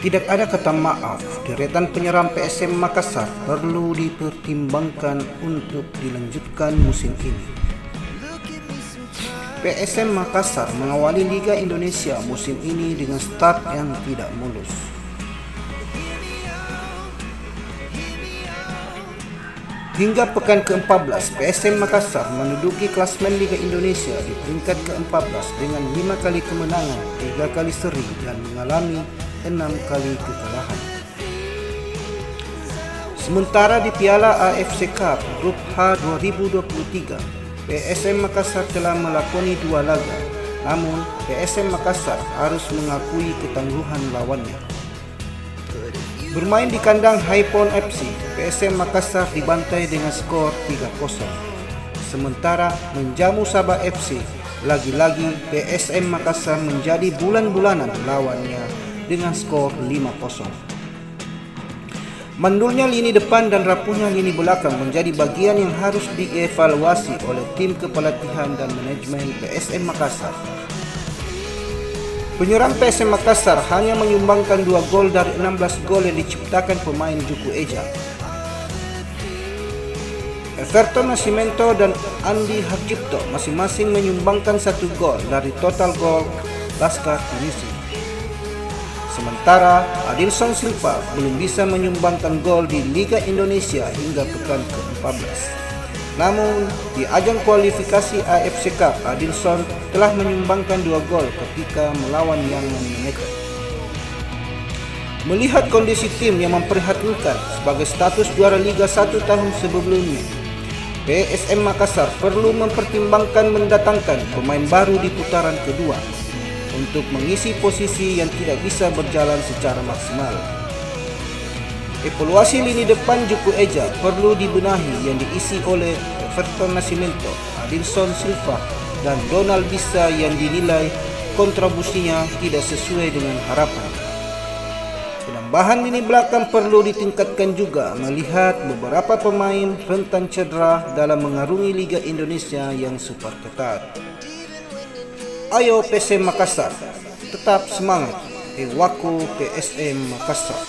Tidak ada kata maaf, deretan penyerang PSM Makassar perlu dipertimbangkan untuk dilanjutkan musim ini. PSM Makassar mengawali Liga Indonesia musim ini dengan start yang tidak mulus. Hingga pekan ke-14, PSM Makassar menduduki klasmen Liga Indonesia di peringkat ke-14 dengan 5 kali kemenangan, 3 kali seri dan mengalami 6 kali kekalahan. Sementara di Piala AFC Cup Grup H 2023, PSM Makassar telah melakoni 2 laga, namun PSM Makassar harus mengakui ketangguhan lawannya. Bermain di kandang Haipon FC, PSM Makassar dibantai dengan skor 3-0. Sementara menjamu Sabah FC, lagi-lagi PSM Makassar menjadi bulan-bulanan lawannya dengan skor 5-0. Mandulnya lini depan dan rapuhnya lini belakang menjadi bagian yang harus dievaluasi oleh tim kepelatihan dan manajemen PSM Makassar. Penyerang PSM Makassar hanya menyumbangkan 2 gol dari 16 gol yang diciptakan pemain Juku Eja. Everton Nascimento dan Andi Harcipto masing-masing menyumbangkan 1 gol dari total gol Laskar Tunisia. Sementara Adilson Silva belum bisa menyumbangkan gol di Liga Indonesia hingga pekan ke-14. Namun, di ajang kualifikasi AFC Cup, Adilson telah menyumbangkan 2 gol ketika melawan Young United. Melihat kondisi tim yang memprihatinkan sebagai status juara Liga 1 tahun sebelumnya, PSM Makassar perlu mempertimbangkan mendatangkan pemain baru di putaran kedua untuk mengisi posisi yang tidak bisa berjalan secara maksimal. Evaluasi lini depan Juku Eja perlu dibenahi yang diisi oleh Everton Nascimento, Adilson Silva, dan Donald Bisa yang dinilai kontribusinya tidak sesuai dengan harapan. Penambahan lini belakang perlu ditingkatkan juga melihat beberapa pemain rentan cedera dalam mengarungi Liga Indonesia yang super ketat. Ayo PSM Makassar, tetap semangat. Ewaku PSM Makassar.